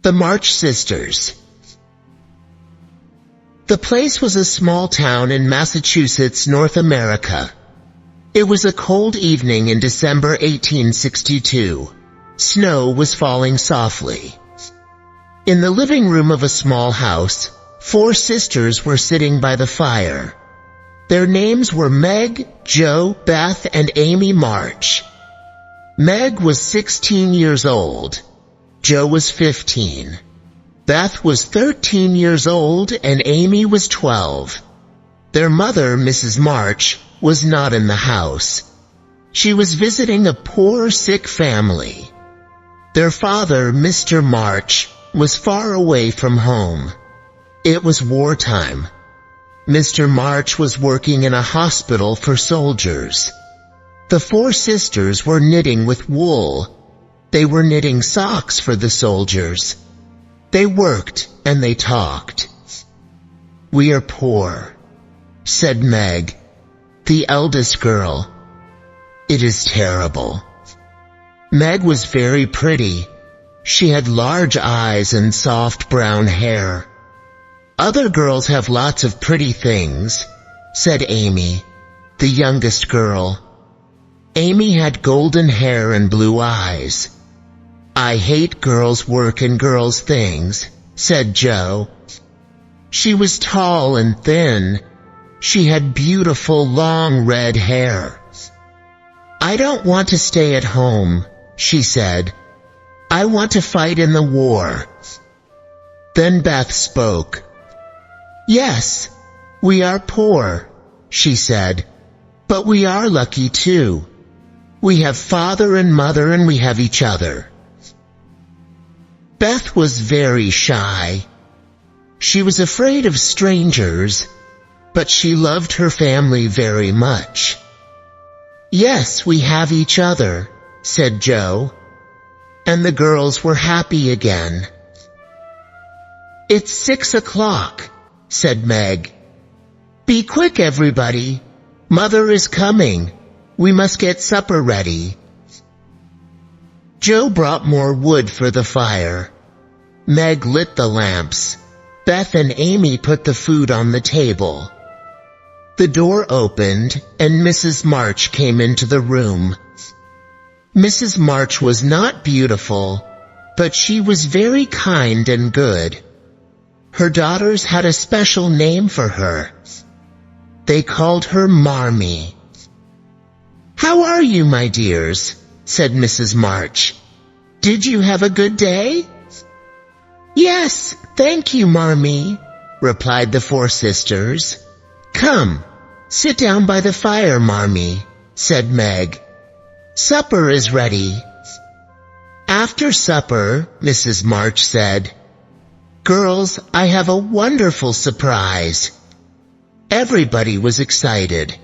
The March Sisters. The place was a small town in Massachusetts, North America. It was a cold evening in December 1862. Snow was falling softly. In the living room of a small house, 4 sisters were sitting by the fire. Their names were Meg, Jo, Beth, and Amy March. Meg was 16 years old. Jo was 15. Beth was 13 years old and Amy was 12. Their mother, Mrs. March, was not in the house. She was visiting a poor, sick family. Their father, Mr. March, was far away from home. It was wartime. Mr. March was working in a hospital for soldiers. The 4 sisters were knitting with wool. They were knitting socks for the soldiers. They worked and they talked. "We are poor," said Meg, the eldest girl. "It is terrible." Meg was very pretty. She had large eyes and soft brown hair. "Other girls have lots of pretty things," said Amy, the youngest girl. Amy had golden hair and blue eyes. "I hate girls' work and girls' things," said Jo. She was tall and thin. She had beautiful long red hair. "I don't want to stay at home," she said. "I want to fight in the war." Then Beth spoke. "Yes, we are poor," she said, "but we are lucky too. We have father and mother and we have each other." Beth was very shy. She was afraid of strangers, but she loved her family very much. "Yes, we have each other," said Jo, and the girls were happy again. "It's 6 o'clock, said Meg. "Be quick, everybody. Mother is coming. We must get supper ready." Jo brought more wood for the fire. Meg lit the lamps. Beth and Amy put the food on the table. The door opened, and Mrs. March came into the room. Mrs. March was not beautiful, but she was very kind and good. Her daughters had a special name for her. They called her Marmee. "How are you, my dears?" said Mrs. March. "Did you have a good day?" "Yes, thank you, Marmee," replied the 4 sisters. "Come, sit down by the fire, Marmee," said Meg. "Supper is ready." After supper, Mrs. March said, "Girls, I have a wonderful surprise." Everybody was excited.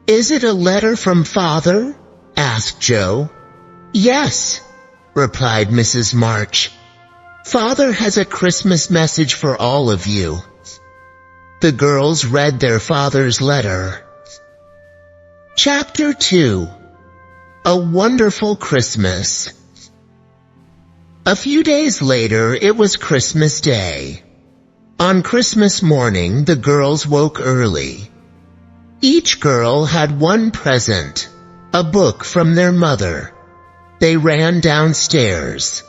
"Is it a letter from Father?" asked Jo. "Yes," replied Mrs. March. "Father has a Christmas message for all of you." The girls read their father's letter. Chapter 2. A Wonderful Christmas. A few days later, it was Christmas Day. On Christmas morning, the girls woke early. Each girl had one present, a book from their mother. They ran downstairs.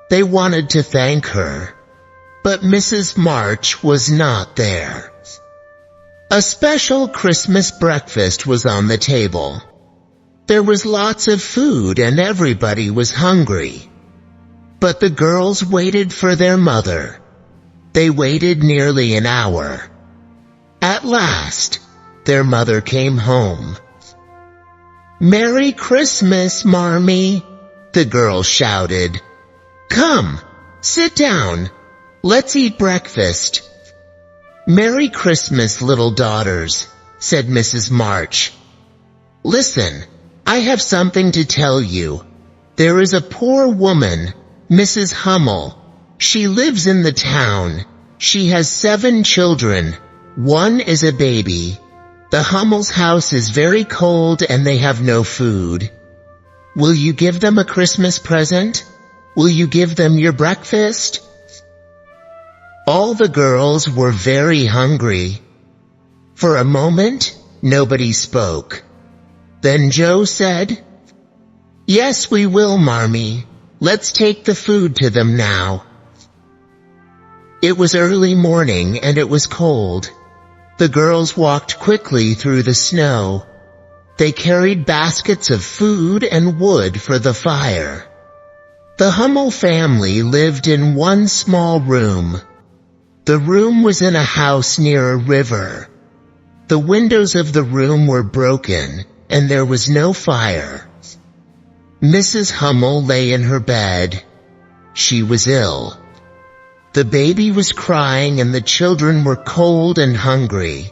They wanted to thank her, but Mrs. March was not there. A special Christmas breakfast was on the table. There was lots of food and everybody was hungry. But the girls waited for their mother. They waited nearly an hour. At last, their mother came home. "Merry Christmas, Marmee," the girl shouted. "Come, sit down. Let's eat breakfast." "Merry Christmas, little daughters," said Mrs. March. "Listen, I have something to tell you. There is a poor woman, Mrs. Hummel. She lives in the town. She has 7 children. One is a baby. The Hummel's house is very cold and they have no food. Will you give them a Christmas present?" Will you give them your breakfast?" All the girls were very hungry. For a moment, nobody spoke. Then Joe said, "Yes, we will, Marmee. Let's take the food to them now." It was early morning and it was cold. The girls walked quickly through the snow. They carried baskets of food and wood for the fire. The Hummel family lived in one small room. The room was in a house near a river. The windows of the room were broken, and there was no fire. Mrs. Hummel lay in her bed. She was ill. The baby was crying and the children were cold and hungry.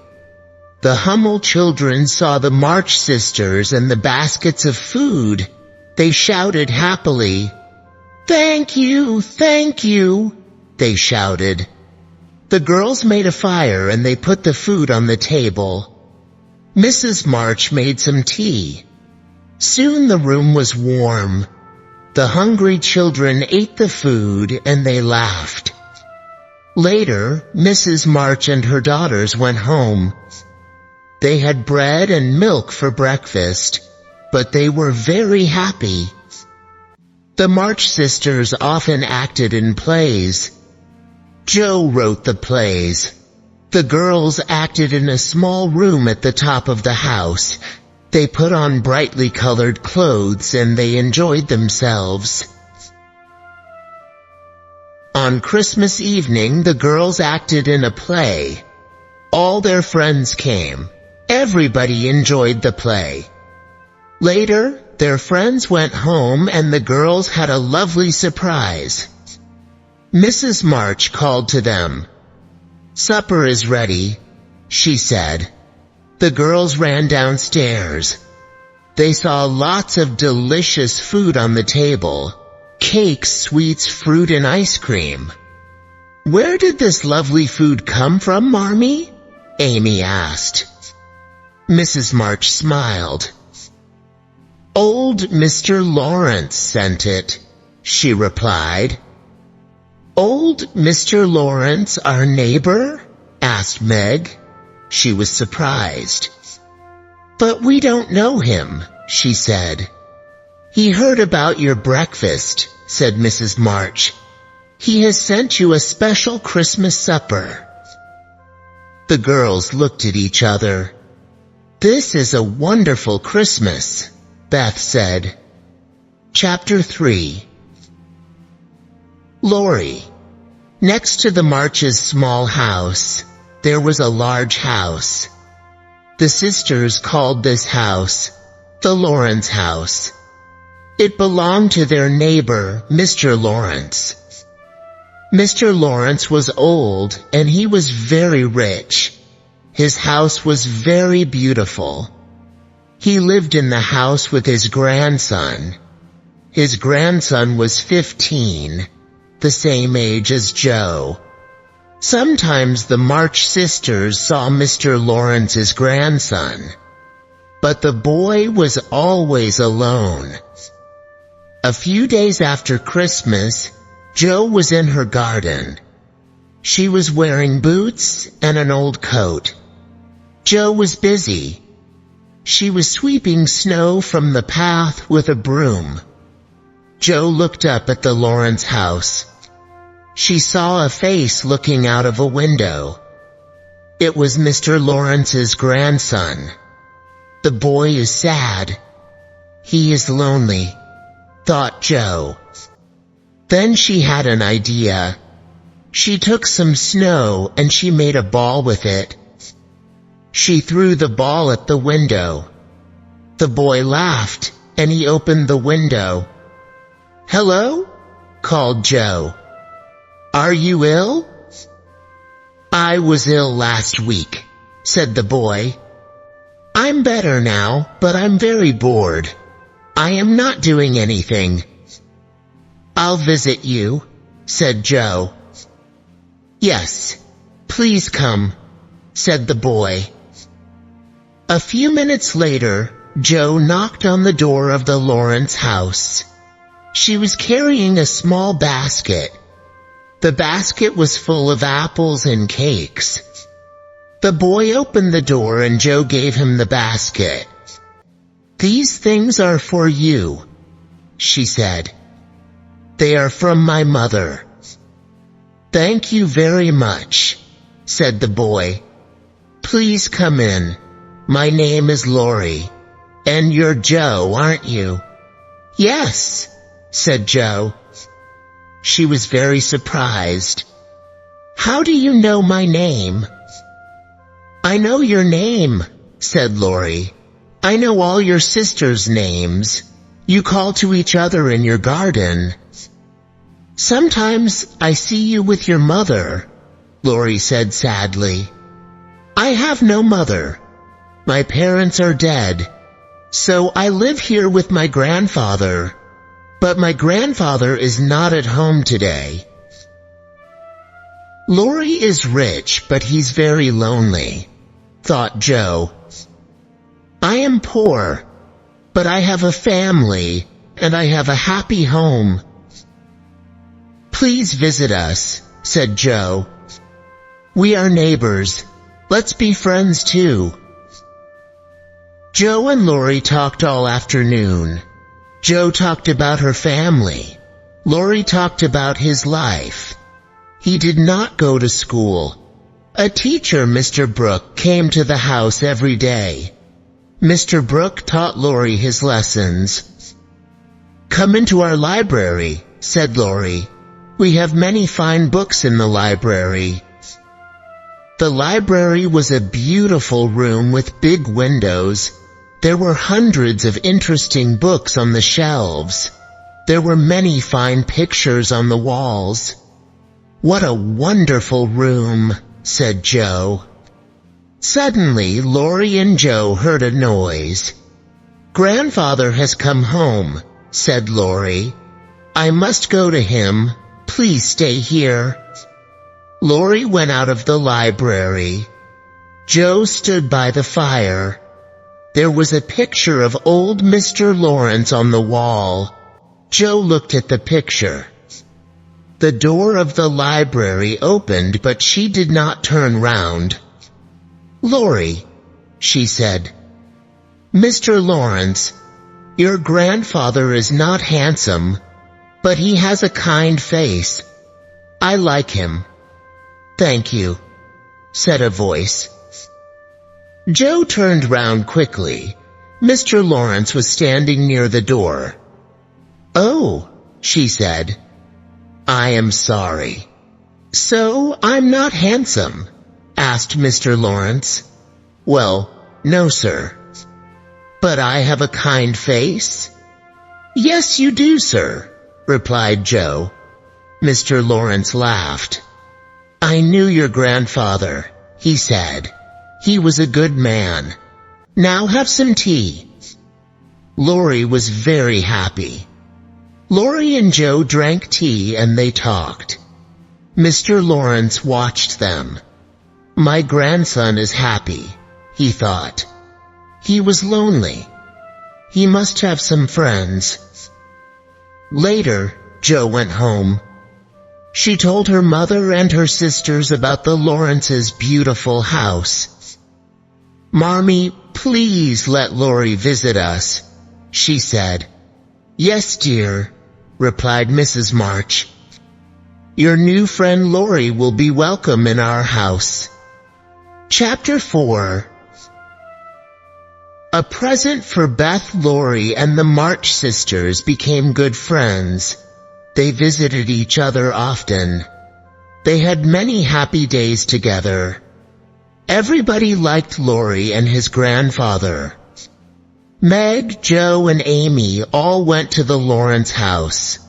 The Hummel children saw the March sisters and the baskets of food. They shouted happily, "Thank you, thank you," they shouted. The girls made a fire and they put the food on the table. Mrs. March made some tea. Soon the room was warm. The hungry children ate the food and they laughed. Later, Mrs. March and her daughters went home. They had bread and milk for breakfast, but they were very happy. The March sisters often acted in plays. Joe wrote the plays. The girls acted in a small room at the top of the house. They put on brightly colored clothes and they enjoyed themselves. On Christmas evening, the girls acted in a play. All their friends came. Everybody enjoyed the play. Later, their friends went home and the girls had a lovely surprise. Mrs. March called to them. "Supper is ready," she said. The girls ran downstairs. They saw lots of delicious food on the table. Cakes, sweets, fruit, and ice cream. "Where did this lovely food come from, Marmee?" Amy asked. Mrs. March smiled. "Old Mr. Lawrence sent it," she replied. "Old Mr. Lawrence, our neighbor?" asked Meg. She was surprised. "But we don't know him," she said. "He heard about your breakfast," said Mrs. March. "He has sent you a special Christmas supper." The girls looked at each other. "This is a wonderful Christmas," Beth said. Chapter 3. Lori. Next to the March's small house, there was a large house. The sisters called this house the Lawrence house. It belonged to their neighbor, Mr. Lawrence. Mr. Lawrence was old and he was very rich. His house was very beautiful. He lived in the house with his grandson. His grandson was 15, the same age as Joe. Sometimes the March sisters saw Mr. Lawrence's grandson, but the boy was always alone. A few days after Christmas, Joe was in her garden. She was wearing boots and an old coat. Joe was busy. She was sweeping snow from the path with a broom. Joe looked up at the Lawrence house. She saw a face looking out of a window. It was Mr. Lawrence's grandson. The boy is sad. He is lonely, thought Joe. Then she had an idea. She took some snow and she made a ball with it. She threw the ball at the window. The boy laughed and he opened the window. "Hello?" called Joe. "Are you ill?" "I was ill last week," said the boy. "I'm better now, but I'm very bored. I am not doing anything." "I'll visit you," said Joe. "Yes, please come," said the boy. A few minutes later, Joe knocked on the door of the Lawrence house. She was carrying a small basket. The basket was full of apples and cakes. The boy opened the door and Joe gave him the basket. "These things are for you," she said. "They are from my mother." "Thank you very much," said the boy. "Please come in. My name is Lori. And you're Joe, aren't you?" "Yes," said Joe. She was very surprised. "How do you know my name?" "I know your name," said Lori. "I know all your sisters' names. You call to each other in your garden." "Sometimes I see you with your mother," Lori said sadly. "I have no mother. My parents are dead. So I live here with my grandfather. But my grandfather is not at home today." Lori is rich, but he's very lonely, thought Joe. "I am poor, but I have a family, and I have a happy home." "Please visit us," said Joe. "We are neighbors. Let's be friends too." Joe and Lori talked all afternoon. Joe talked about her family. Lori talked about his life. He did not go to school. A teacher, Mr. Brooke, came to the house every day. Mr. Brooke taught Lori his lessons. "Come into our library," said Lori. "We have many fine books in the library." The library was a beautiful room with big windows. There were hundreds of interesting books on the shelves. There were many fine pictures on the walls. "What a wonderful room," said Joe. Suddenly, Lori and Joe heard a noise. "Grandfather has come home," said Lori. "I must go to him. Please stay here." Lori went out of the library. Joe stood by the fire. There was a picture of old Mr. Lawrence on the wall. Joe looked at the picture. The door of the library opened, but she did not turn round. "Lori," she said, "Mr. Lawrence, your grandfather is not handsome, but he has a kind face. I like him." "Thank you," said a voice. Joe turned round quickly. Mr. Lawrence was standing near the door. "Oh," she said, "I am sorry." "So I'm not handsome?" asked Mr. Lawrence. "Well, no, sir." "But I have a kind face?" "Yes, you do, sir," replied Joe. Mr. Lawrence laughed. "I knew your grandfather," he said. "He was a good man. Now have some tea." Lori was very happy. Lori and Joe drank tea and they talked. Mr. Lawrence watched them. "My grandson is happy," he thought. He was lonely. He must have some friends. Later, Joe went home. She told her mother and her sisters about the Lawrences' beautiful house. "Mommy, please let Lori visit us," she said. "Yes, dear," replied Mrs. March. "Your new friend Lori will be welcome in our house." Chapter 4. A present for Beth. Lori and the March sisters became good friends. They visited each other often. They had many happy days together. Everybody liked Lori and his grandfather. Meg, Joe, and Amy all went to the Lawrence house.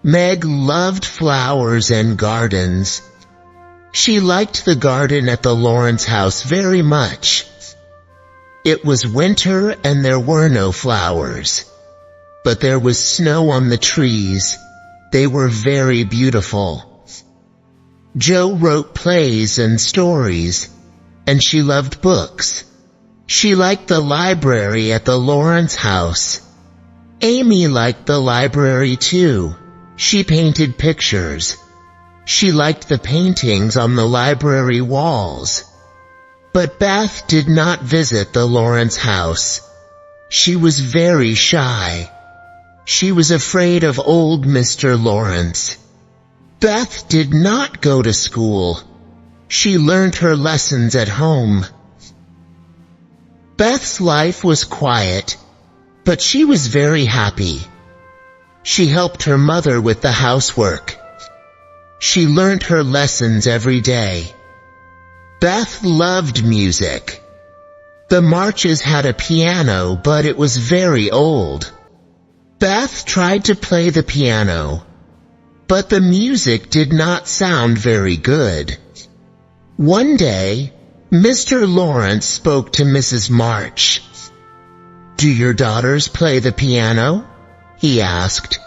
Meg loved flowers and gardens. She liked the garden at the Lawrence house very much. It was winter and there were no flowers. But there was snow on the trees. They were very beautiful. Joe wrote plays and stories, and she loved books. She liked the library at the Lawrence house. Amy liked the library too. She painted pictures. She liked the paintings on the library walls. But Beth did not visit the Lawrence house. She was very shy. She was afraid of old Mr. Lawrence. Beth did not go to school. She learned her lessons at home. Beth's life was quiet, but she was very happy. She helped her mother with the housework. She learned her lessons every day. Beth loved music. The marches had a piano, but it was very old. Beth tried to play the piano, but the music did not sound very good. One day, Mr. Lawrence spoke to Mrs. March. "Do your daughters play the piano?" he asked.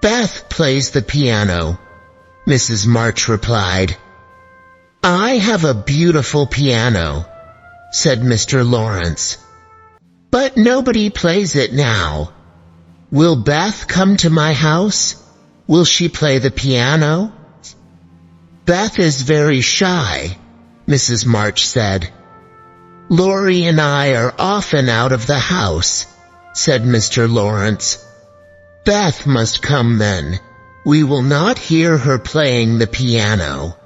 "Beth plays the piano," Mrs. March replied. "I have a beautiful piano," said Mr. Lawrence. "But nobody plays it now. Will Beth come to my house? Will she play the piano?" "Beth is very shy," Mrs. March said. "Laurie and I are often out of the house," said Mr. Lawrence. "Beth must come then. We will not hear her playing the piano."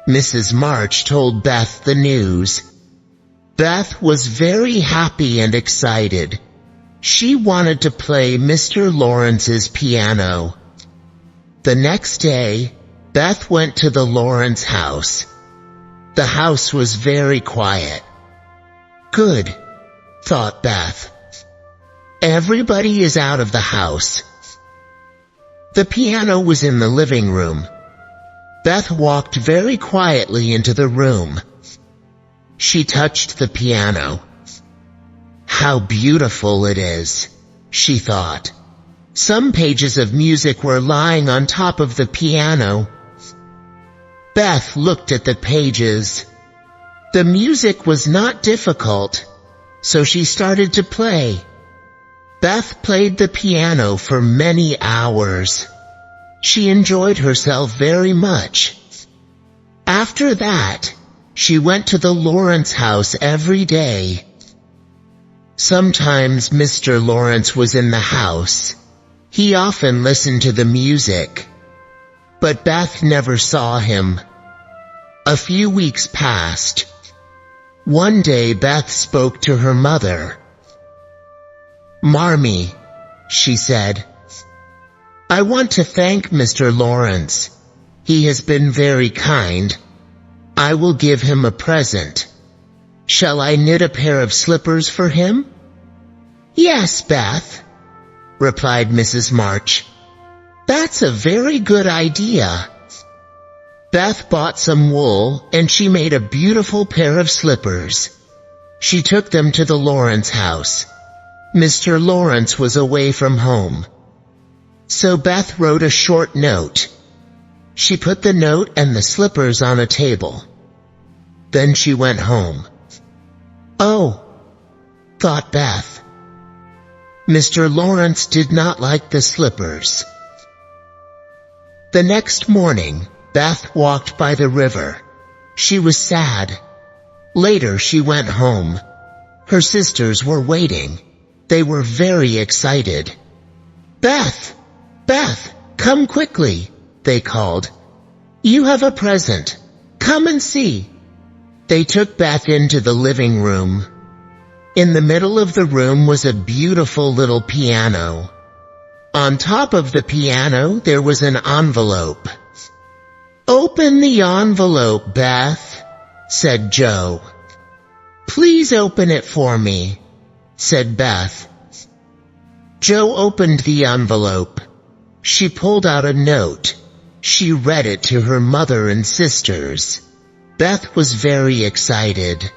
Mrs. March told Beth the news. Beth was very happy and excited. She wanted to play Mr. Lawrence's piano. The next day, Beth went to the Lawrence house. The house was very quiet. "Good," thought Beth. "Everybody is out of the house." The piano was in the living room. Beth walked very quietly into the room. She touched the piano. "How beautiful it is," she thought. Some pages of music were lying on top of the piano. Beth looked at the pages. The music was not difficult, so she started to play. Beth played the piano for many hours. She enjoyed herself very much. After that, she went to the Lawrence house every day. Sometimes Mr. Lawrence was in the house. He often listened to the music. But Beth never saw him. A few weeks passed. One day Beth spoke to her mother. "Marmee," she said, "I want to thank Mr. Lawrence. He has been very kind. I will give him a present. Shall I knit a pair of slippers for him?" "Yes, Beth," replied Mrs. March. "That's a very good idea." Beth bought some wool, and she made a beautiful pair of slippers. She took them to the Lawrence house. Mr. Lawrence was away from home. So Beth wrote a short note. She put the note and the slippers on a table. Then she went home. "Oh," thought Beth. Mr. Lawrence did not like the slippers. The next morning, Beth walked by the river. She was sad. Later she went home. Her sisters were waiting. They were very excited. "Beth! Beth! Come quickly!" they called. "You have a present. Come and see." They took Beth into the living room. In the middle of the room was a beautiful little piano. On top of the piano there was an envelope. "Open the envelope, Beth," said Joe. "Please open it for me," said Beth. Joe opened the envelope. She pulled out a note. She read it to her mother and sisters. Beth was very excited.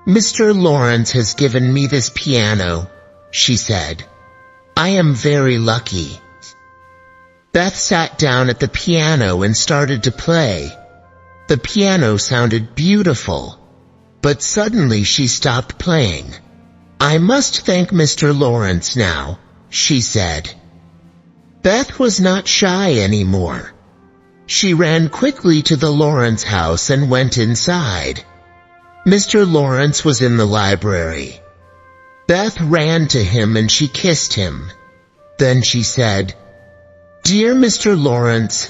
"Mr. Lawrence has given me this piano," she said. "I am very lucky." Beth sat down at the piano and started to play. The piano sounded beautiful, but suddenly she stopped playing. "I must thank Mr. Lawrence now," she said. Beth was not shy anymore. She ran quickly to the Lawrence house and went inside. Mr. Lawrence was in the library. Beth ran to him and she kissed him. Then she said, "Dear Mr. Lawrence,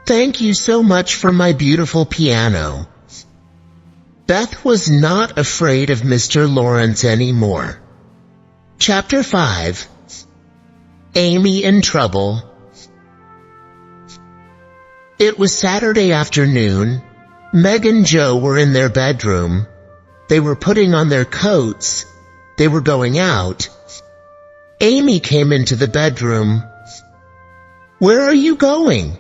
thank you so much for my beautiful piano." Beth was not afraid of Mr. Lawrence anymore. Chapter 5. Amy in Trouble. It was Saturday afternoon. Meg and Joe were in their bedroom. They were putting on their coats. They were going out. Amy came into the bedroom. "Where are you going?"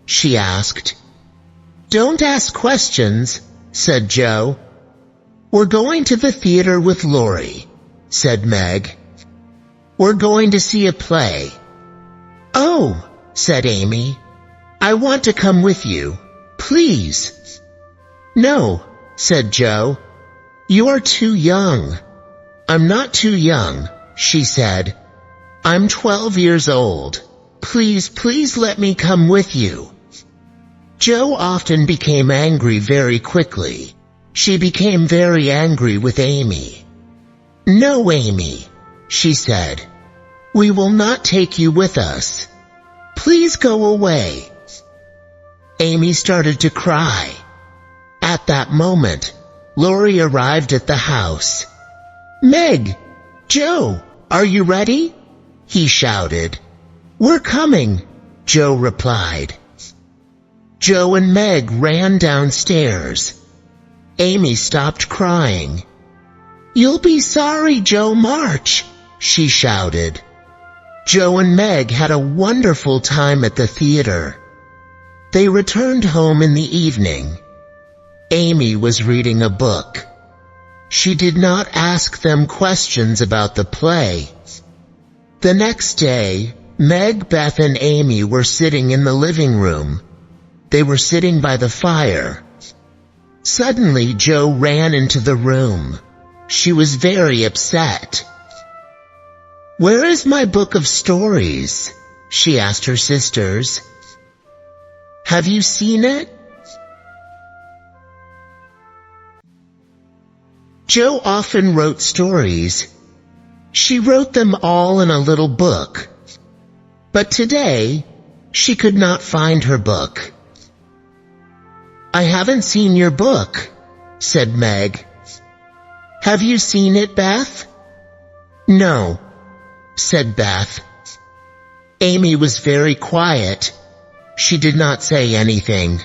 she asked. "Don't ask questions," said Joe. "We're going to the theater with Lori," said Meg. "We're going to see a play." "Oh," said Amy, "I want to come with you. Please." "No," said Joe. "You are too young." "I'm not too young," she said. "I'm 12 years old. Please let me come with you." Joe often became angry very quickly. She became very angry with Amy. "No, Amy," she said. "We will not take you with us. Please go away." Amy started to cry. At that moment, Lori arrived at the house. "Meg! Joe! Are you ready?" he shouted. "We're coming," Joe replied. Joe and Meg ran downstairs. Amy stopped crying. "You'll be sorry, Joe March," she shouted. Joe and Meg had a wonderful time at the theater. They returned home in the evening. Amy was reading a book. She did not ask them questions about the play. The next day, Meg, Beth, and Amy were sitting in the living room. They were sitting by the fire. Suddenly, Joe ran into the room. She was very upset. "Where is my book of stories?" she asked her sisters. "Have you seen it?" Joe often wrote stories. She wrote them all in a little book. But today, she could not find her book. "I haven't seen your book," said Meg. "Have you seen it, Beth?" "No," said Beth. Amy was very quiet. She did not say anything.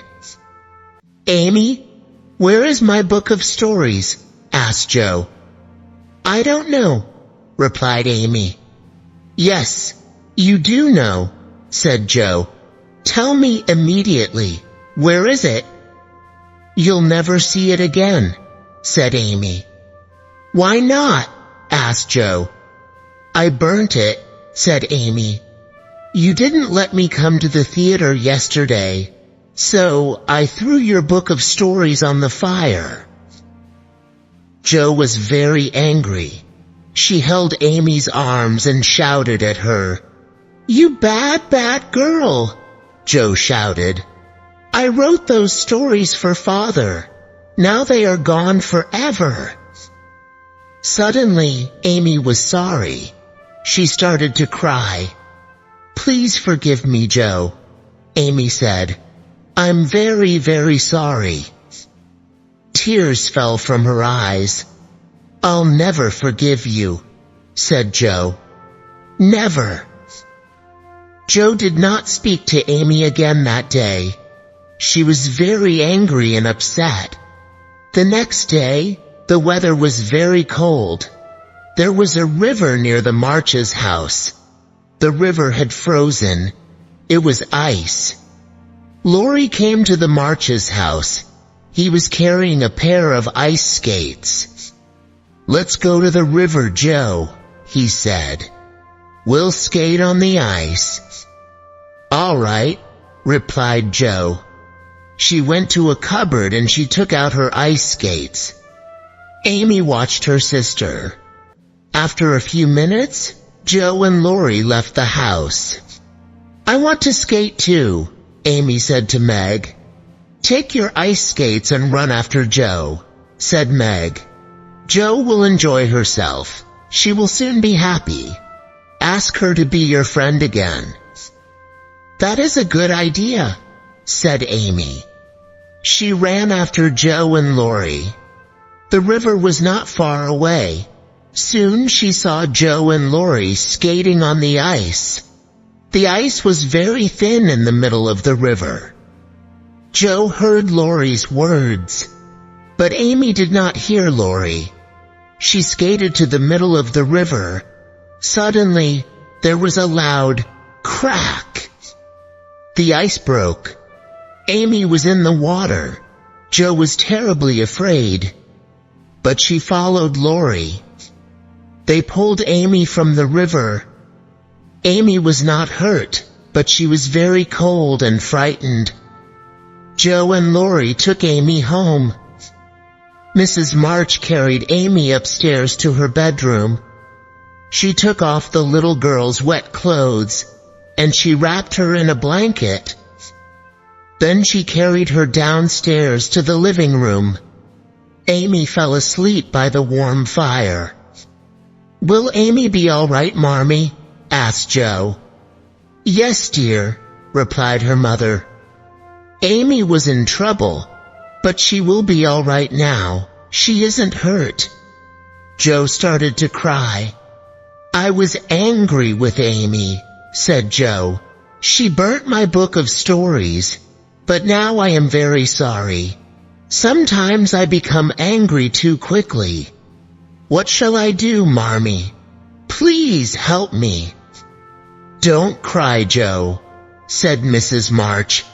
"Amy, where is my book of stories?" asked Joe. "I don't know," replied Amy. "Yes, you do know," said Joe. "Tell me immediately. Where is it?" "You'll never see it again," said Amy. "Why not?" asked Joe. "I burnt it," said Amy. "You didn't let me come to the theater yesterday, so I threw your book of stories on the fire." Joe was very angry. She held Amy's arms and shouted at her. "You bad, bad girl," Joe shouted. "I wrote those stories for Father. Now they are gone forever." Suddenly, Amy was sorry. She started to cry. "Please forgive me, Joe," Amy said. "I'm very, very sorry." Tears fell from her eyes. "I'll never forgive you," said Joe. "Never." Joe did not speak to Amy again that day. She was very angry and upset. The next day, the weather was very cold. There was a river near the March's house. The river had frozen. It was ice. Lori came to the March's house. He was carrying a pair of ice skates. "Let's go to the river, Joe," he said. "We'll skate on the ice." "All right," replied Joe. She went to a cupboard and she took out her ice skates. Amy watched her sister. After a few minutes, Joe and Lori left the house. "I want to skate too," Amy said to Meg. "Take your ice skates and run after Joe," said Meg. "Joe will enjoy herself. She will soon be happy. Ask her to be your friend again." "That is a good idea," said Amy. She ran after Joe and Lori. The river was not far away. Soon she saw Joe and Lori skating on the ice. The ice was very thin in the middle of the river. Joe heard Lori's words, but Amy did not hear Lori. She skated to the middle of the river. Suddenly, there was a loud crack. The ice broke. Amy was in the water. Joe was terribly afraid, but she followed Lori. They pulled Amy from the river. Amy was not hurt, but she was very cold and frightened. Joe and Lori took Amy home. Mrs. March carried Amy upstairs to her bedroom. She took off the little girl's wet clothes, and she wrapped her in a blanket. Then she carried her downstairs to the living room. Amy fell asleep by the warm fire. "Will Amy be all right, Marmee?" asked Joe. "Yes, dear," replied her mother. "Amy was in trouble, but she will be all right now. She isn't hurt." Joe started to cry. "I was angry with Amy," said Joe. "She burnt my book of stories, but now I am very sorry. Sometimes I become angry too quickly. What shall I do, Marmee? Please help me." "Don't cry, Joe," said Mrs. March.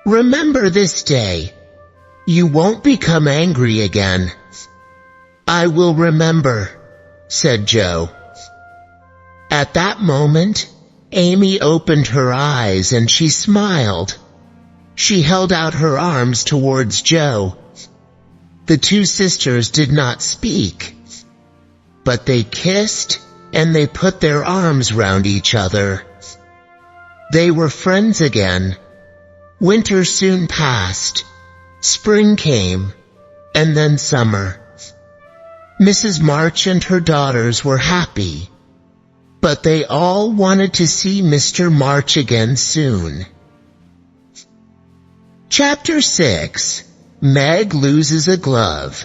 "Remember this day. You won't become angry again." "I will remember," said Joe. At that moment, Amy opened her eyes and she smiled. She held out her arms towards Joe. The two sisters did not speak, but they kissed and they put their arms round each other. They were friends again. Winter soon passed. Spring came, and then summer. Mrs. March and her daughters were happy, but they all wanted to see Mr. March again soon. Chapter 6. Meg loses a glove.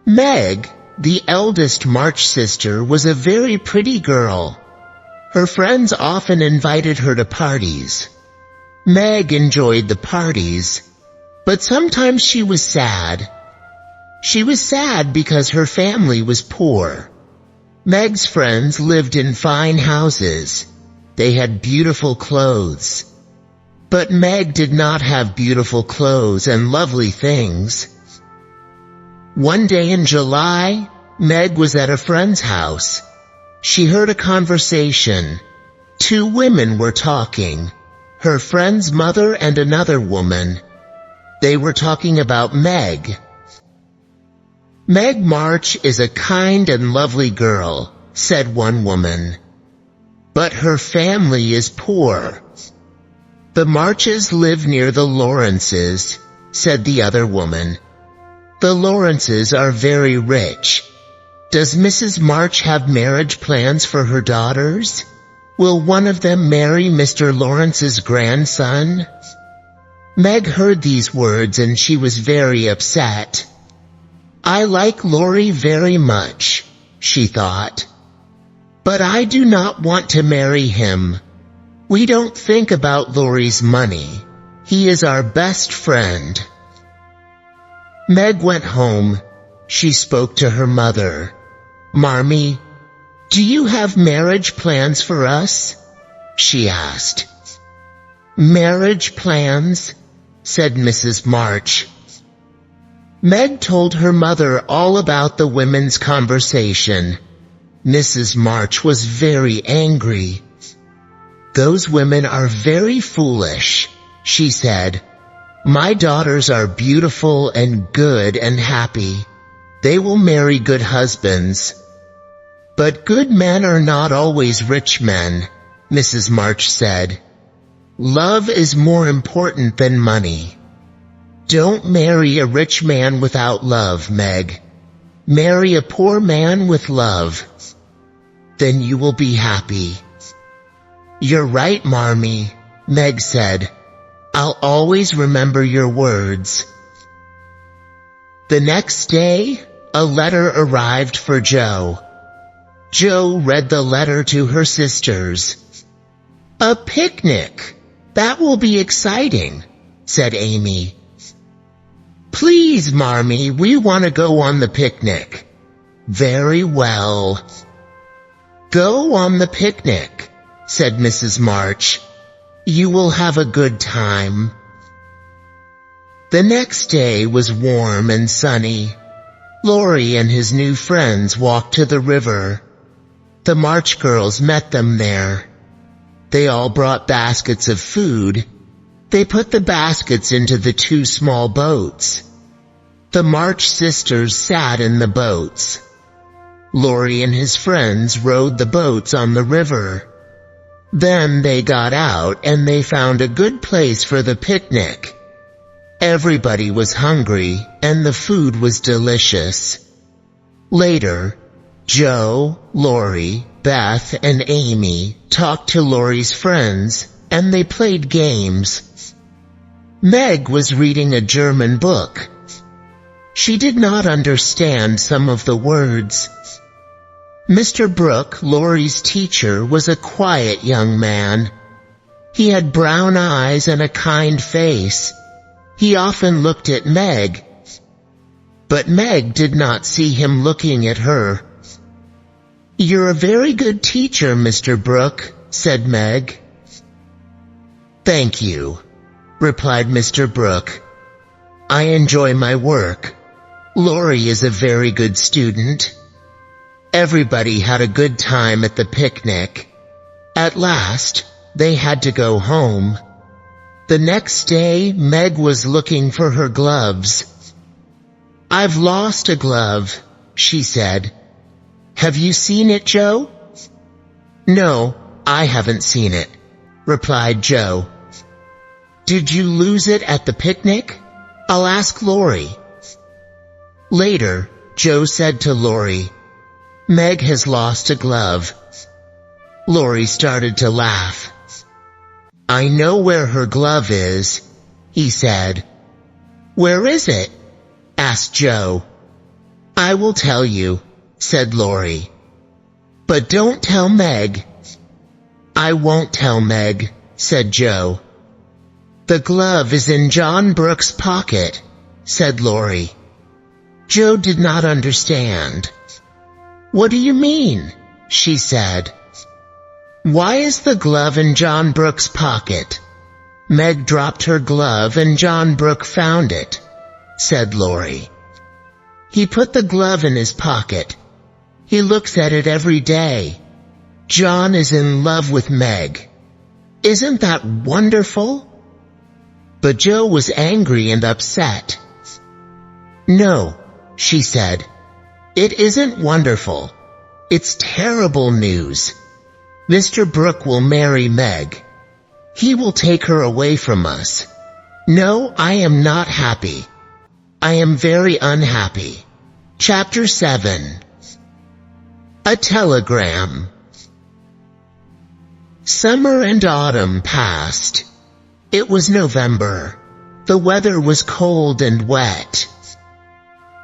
Meg, the eldest March sister, was a very pretty girl. Her friends often invited her to parties. Meg enjoyed the parties, but sometimes she was sad. She was sad because her family was poor. Meg's friends lived in fine houses. They had beautiful clothes. But Meg did not have beautiful clothes and lovely things. One day in July, Meg was at a friend's house. She heard a conversation. Two women were talking. Her friend's mother and another woman. They were talking about Meg. "Meg March is a kind and lovely girl," said one woman. "But her family is poor." "The Marches live near the Lawrences," said the other woman. "The Lawrences are very rich. Does Mrs. March have marriage plans for her daughters? Will one of them marry Mr. Lawrence's grandson?" Meg heard these words and she was very upset. "I like Lori very much," she thought. "But I do not want to marry him. We don't think about Lori's money. He is our best friend." Meg went home. She spoke to her mother. "Marmee, do you have marriage plans for us?" she asked. "Marriage plans?" said Mrs. March. Meg told her mother all about the women's conversation. Mrs. March was very angry. "Those women are very foolish," she said. "My daughters are beautiful and good and happy. They will marry good husbands. But good men are not always rich men, Mrs. March said. Love is more important than money. Don't marry a rich man without love, Meg. Marry a poor man with love. Then you will be happy. You're right, Marmee, Meg said. I'll always remember your words. The next day, a letter arrived for Jo. Jo read the letter to her sisters. A picnic! That will be exciting, said Amy. Please, Marmee, we want to go on the picnic. Very well. Go on the picnic, said Mrs. March. You will have a good time. The next day was warm and sunny. Laurie and his new friends walked to the river. The March girls met them there. They all brought baskets of food. They put the baskets into the 2 small boats. The March sisters sat in the boats. Laurie and his friends rowed the boats on the river. Then they got out and they found a good place for the picnic. Everybody was hungry and the food was delicious. Later, Jo, Laurie, Beth, and Amy talked to Laurie's friends and they played games. Meg was reading a German book. She did not understand some of the words. Mr. Brooke, Laurie's teacher, was a quiet young man. He had brown eyes and a kind face. He often looked at Meg, but Meg did not see him looking at her. You're a very good teacher, Mr. Brooke, said Meg. Thank you, replied Mr. Brooke. I enjoy my work. Laurie is a very good student. Everybody had a good time at the picnic. At last, they had to go home. The next day, Meg was looking for her gloves. I've lost a glove, she said. Have you seen it, Jo? No, I haven't seen it, replied Jo. Did you lose it at the picnic? I'll ask Laurie. Later, Jo said to Laurie, Meg has lost a glove. Laurie started to laugh. I know where her glove is, he said. Where is it? asked Jo. I will tell you, said Laurie. But don't tell Meg. I won't tell Meg, said Jo. The glove is in John Brooke's pocket, said Laurie. Jo did not understand. What do you mean? She said. Why is the glove in John Brooke's pocket? Meg dropped her glove and John Brooke found it, said Laurie. He put the glove in his pocket. He looks at it every day. John is in love with Meg. Isn't that wonderful? But Jo was angry and upset. No, she said. It isn't wonderful. It's terrible news. Mr. Brooke will marry Meg. He will take her away from us. No, I am not happy. I am very unhappy. Chapter 7. A Telegram. Summer and autumn passed. It was November. The weather was cold and wet.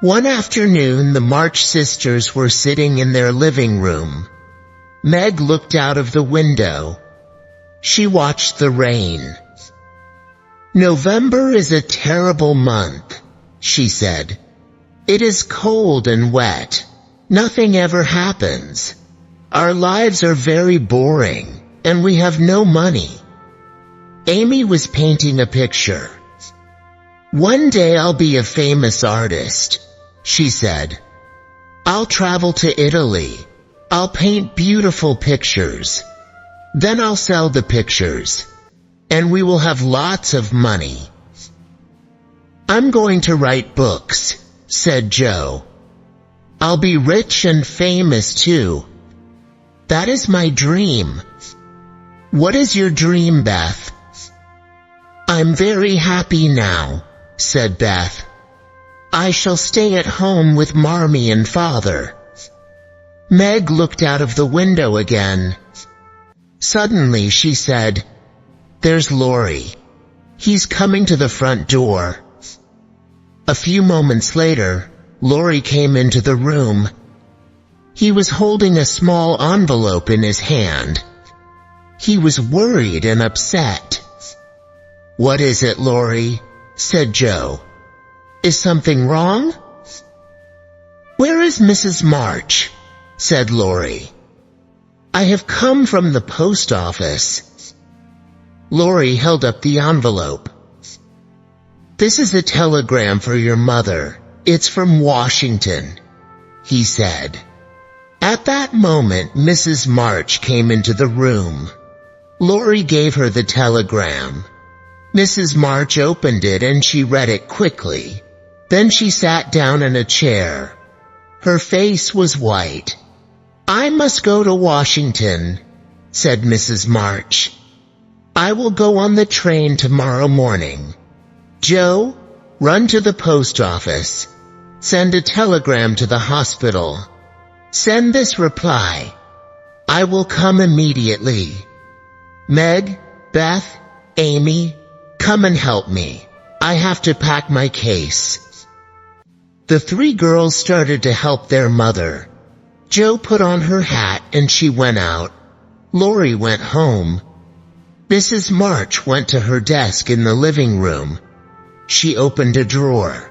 One afternoon, the March sisters were sitting in their living room. Meg looked out of the window. She watched the rain. November is a terrible month, she said. It is cold and wet. Nothing ever happens. Our lives are very boring, and we have no money. Amy was painting a picture. One day I'll be a famous artist, she said. I'll travel to Italy. I'll paint beautiful pictures. Then I'll sell the pictures, and we will have lots of money. I'm going to write books, said Jo. I'll be rich and famous too, That is my dream. What is your dream, Beth? I'm very happy now, said Beth. I shall stay at home with Marmee and Father. Meg looked out of the window again. Suddenly she said, There's Laurie. He's coming to the front door. A few moments later, Laurie came into the room. He was holding a small envelope in his hand. He was worried and upset. What is it, Laurie? Said Joe. Is something wrong? Where is Mrs. March? Said Laurie. I have come from the post office. Laurie held up the envelope. This is a telegram for your mother. It's from Washington, he said. At that moment, Mrs. March came into the room. Laurie gave her the telegram. Mrs. March opened it and she read it quickly. Then she sat down in a chair. Her face was white. I must go to Washington, said Mrs. March. I will go on the train tomorrow morning. Joe, run to the post office. Send a telegram to the hospital. Send this reply. I will come immediately. Meg, Beth, Amy, come and help me. I have to pack my case. The three girls started to help their mother. Joe put on her hat and she went out. Laurie went home. Mrs. March went to her desk in the living room. She opened a drawer.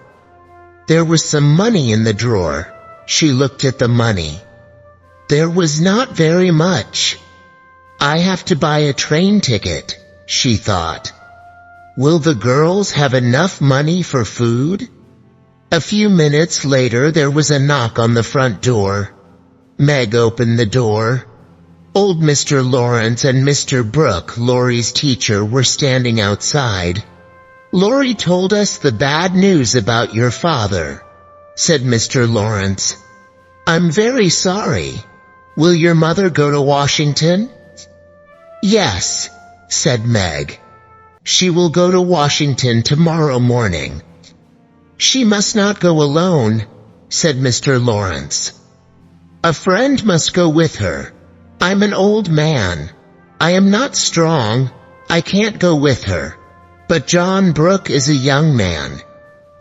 There was some money in the drawer. She looked at the money. There was not very much. I have to buy a train ticket, she thought. Will the girls have enough money for food? A few minutes later there was a knock on the front door. Meg opened the door. Old Mr. Lawrence and Mr. Brooke, Laurie's teacher, were standing outside. Laurie told us the bad news about your father, said Mr. Lawrence. I'm very sorry. Will your mother go to Washington? Yes, said Meg. She will go to Washington tomorrow morning. She must not go alone, said Mr. Lawrence. A friend must go with her. I'm an old man. I am not strong. I can't go with her. But John Brooke is a young man.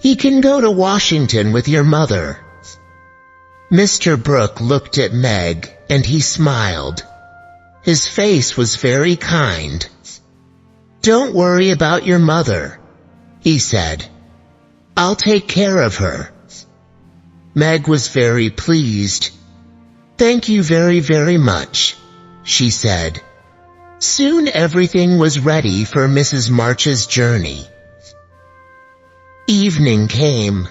He can go to Washington with your mother. Mr. Brooke looked at Meg, and he smiled. His face was very kind. Don't worry about your mother, he said. I'll take care of her. Meg was very pleased. Thank you very, very much, she said. Soon everything was ready for Mrs. March's journey. Evening came,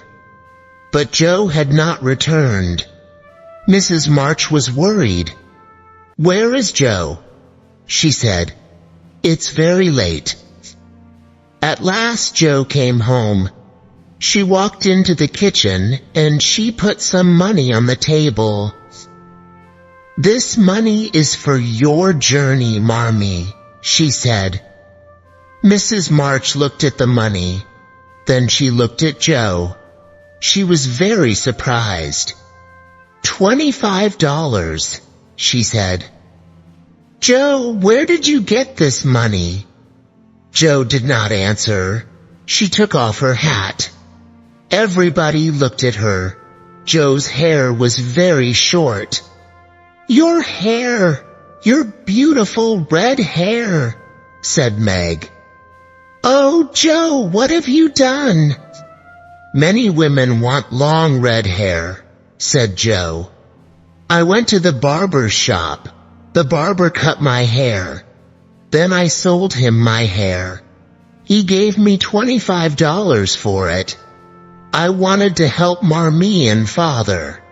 but Joe had not returned. Mrs. March was worried. Where is Joe? She said. It's very late. At last Joe came home. She walked into the kitchen and she put some money on the table. This money is for your journey, Marmee, she said. Mrs. March looked at the money. Then she looked at Joe. She was very surprised. $25, she said. Joe, where did you get this money? Joe did not answer. She took off her hat. Everybody looked at her. Joe's hair was very short. Your hair! Your beautiful red hair, said Meg. Oh, Joe, what have you done? Many women want long red hair, said Joe. I went to the barber's shop. The barber cut my hair. Then I sold him my hair. He gave me $25 for it. I wanted to help Marmee and Father.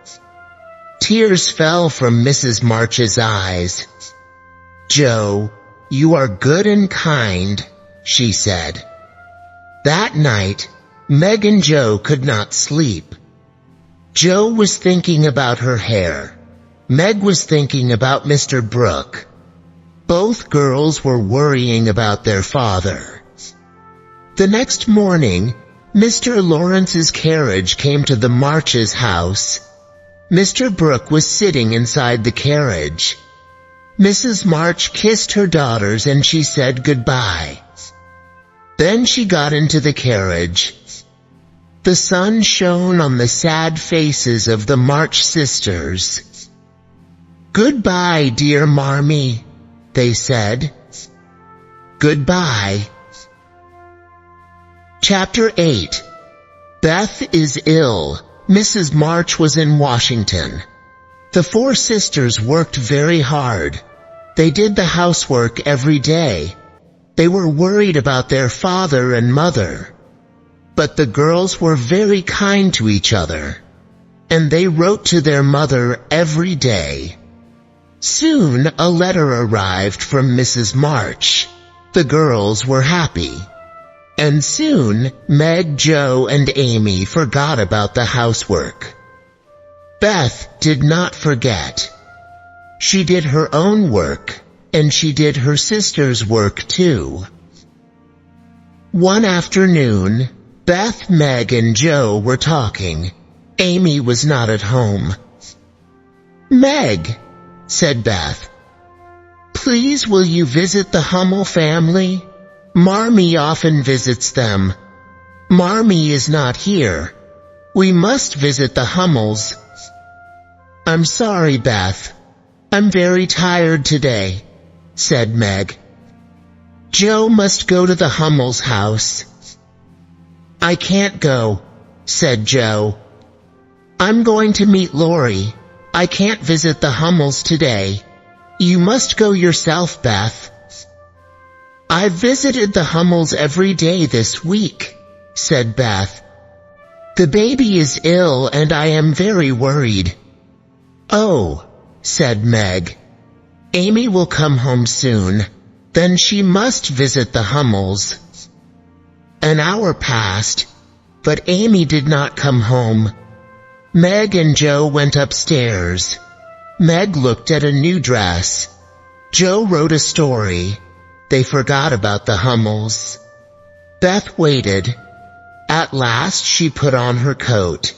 Tears fell from Mrs. March's eyes. Joe, you are good and kind, she said. That night, Meg and Joe could not sleep. Joe was thinking about her hair. Meg was thinking about Mr. Brooke. Both girls were worrying about their father. The next morning, Mr. Lawrence's carriage came to the Marches' house. Mr. Brooke was sitting inside the carriage. Mrs. March kissed her daughters and she said goodbye. Then she got into the carriage. The sun shone on the sad faces of the March sisters. "Goodbye, dear Marmee," they said. "Goodbye." Chapter 8. Beth is ill. Mrs. March was in Washington. The four sisters worked very hard. They did the housework every day. They were worried about their father and mother. But the girls were very kind to each other, and they wrote to their mother every day. Soon a letter arrived from Mrs. March. The girls were happy. And soon Meg, Joe, and Amy forgot about the housework. Beth did not forget. She did her own work, and she did her sister's work too. One afternoon, Beth, Meg, and Joe were talking. Amy was not at home. "Meg," said Beth, "please will you visit the Hummel family? Marmee often visits them. Marmee is not here. We must visit the Hummels." "I'm sorry, Beth. I'm very tired today," said Meg. "Joe must go to the Hummels' house." "I can't go," said Joe. "I'm going to meet Lori. I can't visit the Hummels today. You must go yourself, Beth." "I've visited the Hummels every day this week," said Beth. "The baby is ill and I am very worried." "Oh," said Meg. "Amy will come home soon. Then she must visit the Hummels." An hour passed, but Amy did not come home. Meg and Joe went upstairs. Meg looked at a new dress. Joe wrote a story. They forgot about the Hummels. Beth waited. At last she put on her coat.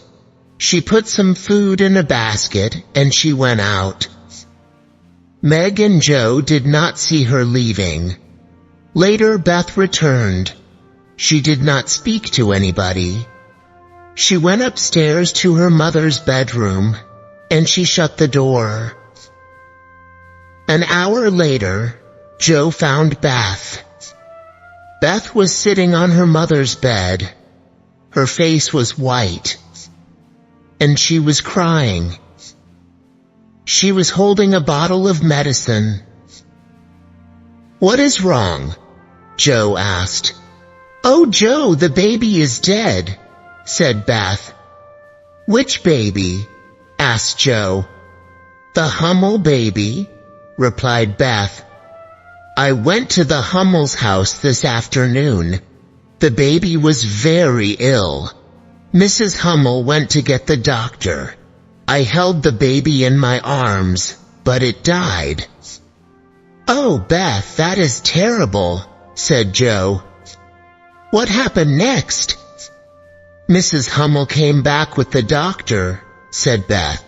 She put some food in a basket and she went out. Meg and Joe did not see her leaving. Later Beth returned. She did not speak to anybody. She went upstairs to her mother's bedroom, and she shut the door. An hour later, Joe found Beth. Beth was sitting on her mother's bed. Her face was white, and she was crying. She was holding a bottle of medicine. "What is wrong?" Joe asked. "Oh, Joe, the baby is dead," said Beth. "Which baby?" asked Joe. "The Hummel baby," replied Beth. "I went to the Hummel's house this afternoon. The baby was very ill. Mrs. Hummel went to get the doctor. I held the baby in my arms, but it died." "Oh, Beth, that is terrible," said Joe. "What happened next?" "Mrs. Hummel came back with the doctor," said Beth.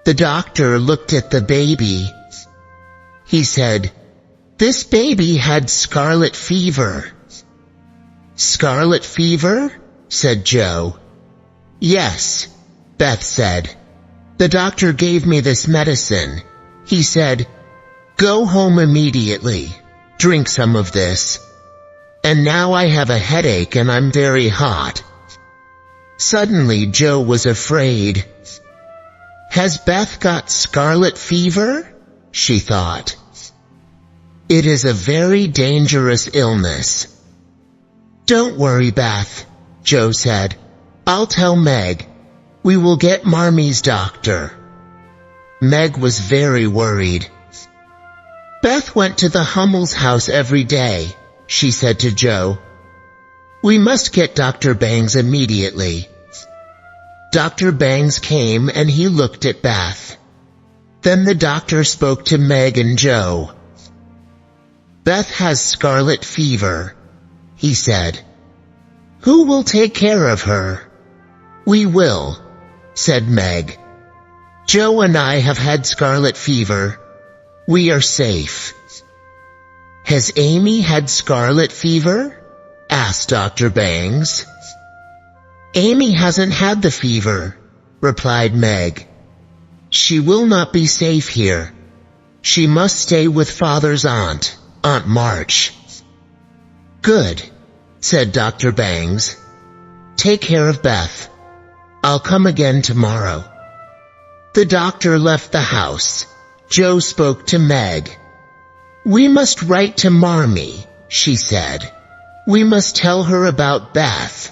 "The doctor looked at the baby. He said, 'This baby had scarlet fever.'" "Scarlet fever?" said Joe. "Yes," Beth said. "The doctor gave me this medicine. He said, 'Go home immediately. Drink some of this.' And now I have a headache and I'm very hot." Suddenly Joe was afraid. "Has Beth got scarlet fever?" she thought. "It is a very dangerous illness." "Don't worry, Beth," Joe said. "I'll tell Meg. We will get Marmee's doctor." Meg was very worried. "Beth went to the Hummel's house every day," she said to Joe. "We must get Dr. Bangs immediately." Dr. Bangs came and he looked at Beth. Then the doctor spoke to Meg and Joe. "Beth has scarlet fever," he said. "Who will take care of her?" "We will," said Meg. "Joe and I have had scarlet fever. We are safe." "Has Amy had scarlet fever?" asked Dr. Bangs. "Amy hasn't had the fever," replied Meg. "She will not be safe here. She must stay with Father's aunt, Aunt March." "Good," said Dr. Bangs. "Take care of Beth. I'll come again tomorrow." The doctor left the house. Joe spoke to Meg. "We must write to Marmee," she said. "We must tell her about Beth."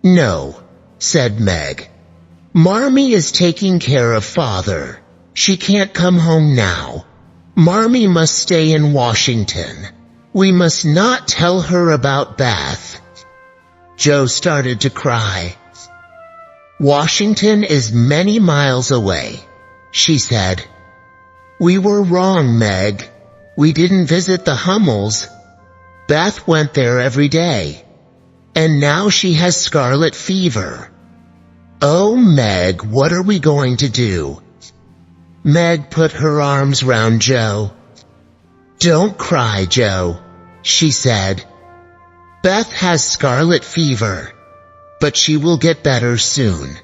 "No," said Meg. "Marmee is taking care of Father. She can't come home now. Marmee must stay in Washington. We must not tell her about Beth." Joe started to cry. "Washington is many miles away," she said. "We were wrong, Meg. We didn't visit the Hummels. Beth went there every day. And now she has scarlet fever. Oh, Meg, what are we going to do?" Meg put her arms round Joe. "Don't cry, Joe," she said. "Beth has scarlet fever, but she will get better soon.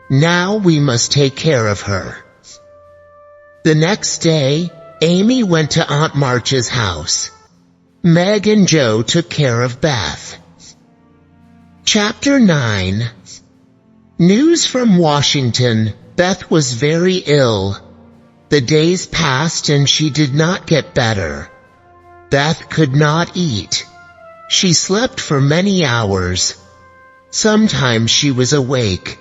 Now we must take care of her." The next day, Amy went to Aunt March's house. Meg and Joe took care of Beth. Chapter 9. News from Washington. Beth was very ill. The days passed and she did not get better. Beth could not eat. She slept for many hours. Sometimes she was awake,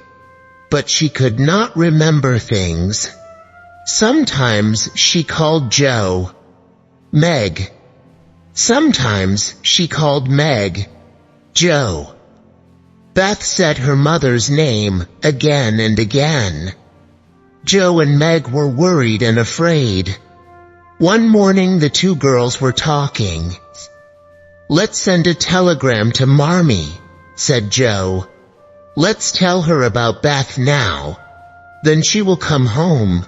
but she could not remember things. Sometimes she called Joe, Meg. Sometimes she called Meg, Joe. Beth said her mother's name again and again. Joe and Meg were worried and afraid. One morning the two girls were talking. "Let's send a telegram to Marmee," said Joe. "Let's tell her about Beth now. Then she will come home."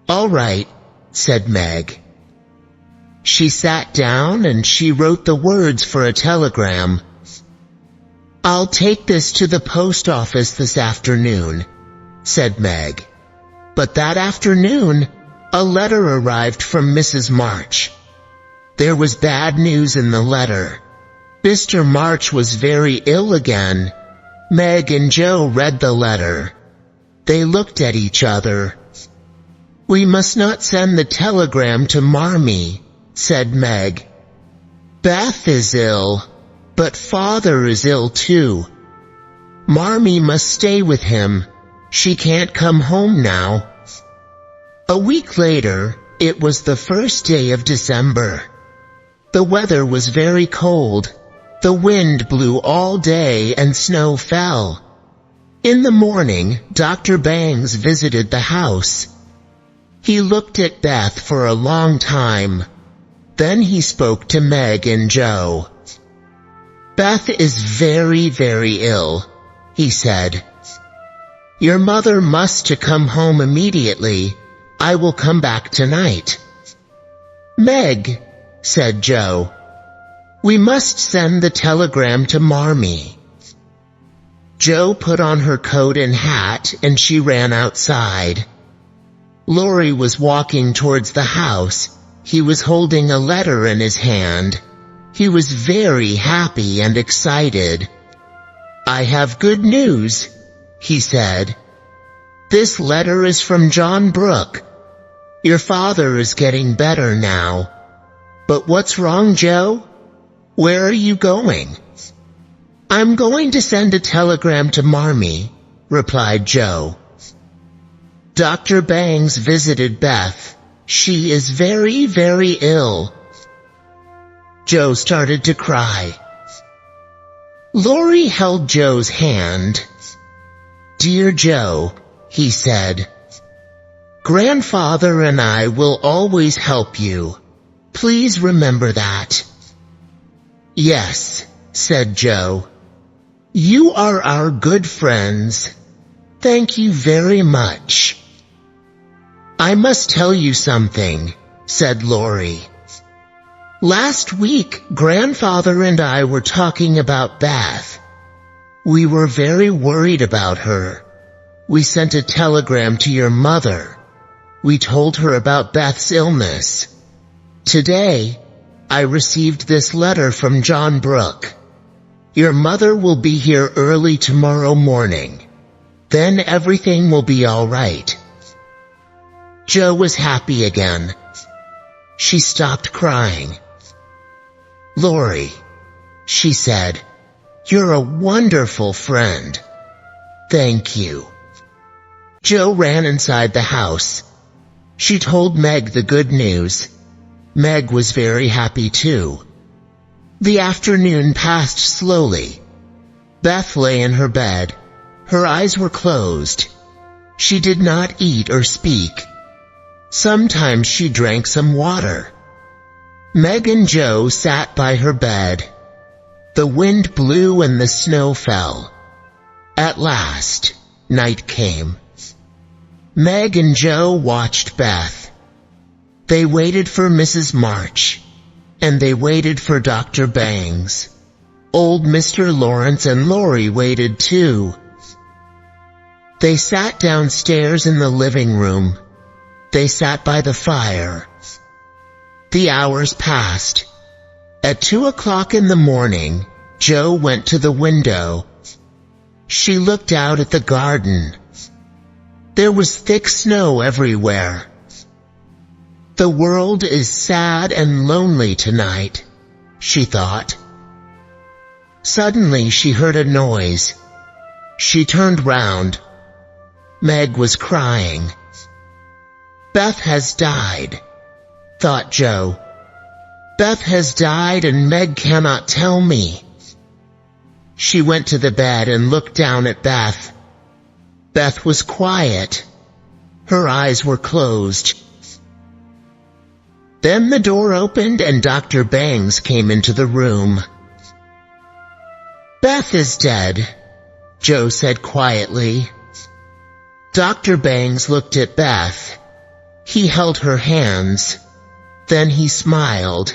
"All right," said Meg. She sat down and she wrote the words for a telegram. "I'll take this to the post office this afternoon," said Meg. But that afternoon, a letter arrived from Mrs. March. There was bad news in the letter. Mr. March was very ill again. Meg and Joe read the letter. They looked at each other. "We must not send the telegram to Marmee," said Meg. "Beth is ill, but Father is ill too. Marmee must stay with him. She can't come home now." A week later, it was the first day of December. The weather was very cold. The wind blew all day and snow fell. In the morning, Dr. Bangs visited the house. He looked at Beth for a long time. Then he spoke to Meg and Joe. "Beth is very, very ill," he said. "Your mother must to come home immediately. I will come back tonight." "Meg," said Joe, "we must send the telegram to Marmee." Joe put on her coat and hat and she ran outside. Laurie was walking towards the house. He was holding a letter in his hand. He was very happy and excited. "I have good news," he said. "This letter is from John Brooke. Your father is getting better now." "But what's wrong, Joe? Where are you going?" "I'm going to send a telegram to Marmee," replied Joe. Dr. Bangs visited Beth. "She is very, very ill." Joe started to cry. Laurie held Joe's hand. "Dear Joe," he said, Grandfather and I will always help you. Please remember that." "Yes," said Joe. "You are our good friends. Thank you very much." "I must tell you something," said Lori. "Last week, Grandfather and I were talking about Beth. We were very worried about her. We sent a telegram to your mother. We told her about Beth's illness. Today, I received this letter from John Brooke. Your mother will be here early tomorrow morning. Then everything will be all right." Joe was happy again. She stopped crying. "Lori," she said, "you're a wonderful friend. Thank you." Joe ran inside the house. She told Meg the good news. Meg was very happy too. The afternoon passed slowly. Beth lay in her bed. Her eyes were closed. She did not eat or speak. Sometimes she drank some water. Meg and Joe sat by her bed. The wind blew and the snow fell. At last, night came. Meg and Joe watched Beth. They waited for Mrs. March, and they waited for Dr. Bangs. Old Mr. Lawrence and Lori waited too. They sat downstairs in the living room. They sat by the fire. The hours passed. At 2:00 in the morning, Joe went to the window. She looked out at the garden. There was thick snow everywhere. The world is sad and lonely tonight, she thought. Suddenly she heard a noise. She turned round. Meg was crying. Beth has died, thought Joe. Beth has died and Meg cannot tell me. She went to the bed and looked down at Beth. Beth was quiet. Her eyes were closed. Then the door opened and Dr. Bangs came into the room. "Beth is dead," Joe said quietly. Dr. Bangs looked at Beth. He held her hands. Then he smiled.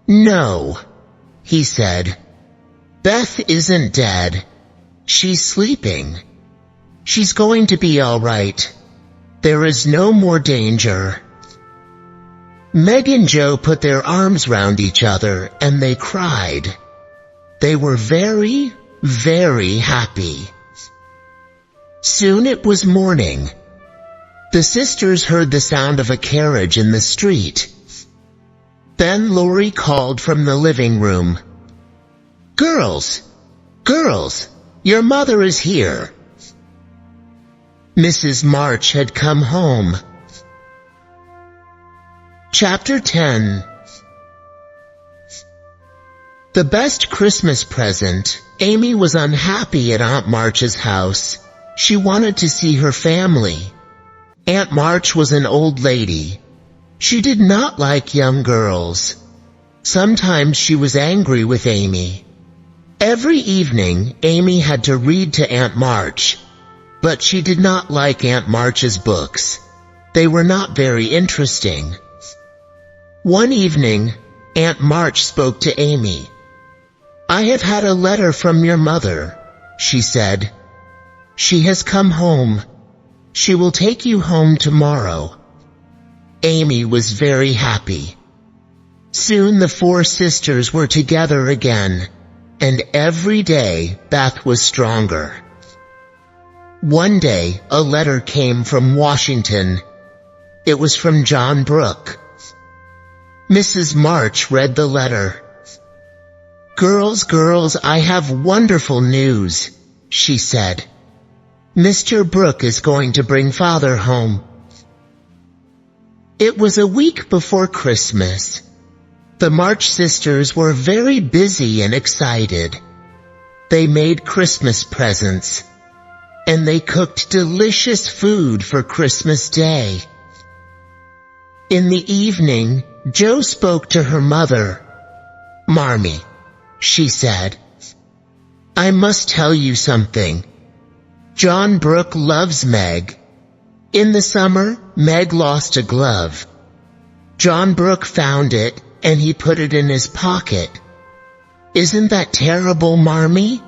"No," he said. "Beth isn't dead. She's sleeping. She's going to be all right. There is no more danger." Meg and Joe put their arms round each other and they cried. They were very, very happy. Soon it was morning. The sisters heard the sound of a carriage in the street. Then Lori called from the living room. "Girls! Girls! Your mother is here!" Mrs. March had come home. Chapter 10. The best Christmas present. Amy was unhappy at Aunt March's house. She wanted to see her family. Aunt March was an old lady. She did not like young girls. Sometimes she was angry with Amy. Every evening, Amy had to read to Aunt March. But she did not like Aunt March's books. They were not very interesting. One evening, Aunt March spoke to Amy. "I have had a letter from your mother," she said. "She has come home. She will take you home tomorrow." Amy was very happy. Soon the four sisters were together again, and every day Beth was stronger. One day, a letter came from Washington. It was from John Brooke. Mrs. March read the letter. "Girls, girls, I have wonderful news," she said. "Mr. Brooke is going to bring Father home." It was a week before Christmas. The March sisters were very busy and excited. They made Christmas presents, and they cooked delicious food for Christmas Day. In the evening, Jo spoke to her mother. "Marmee," she said, "I must tell you something. John Brooke loves Meg." In the summer, Meg lost a glove. John Brooke found it, and he put it in his pocket. "Isn't that terrible, Marmee?"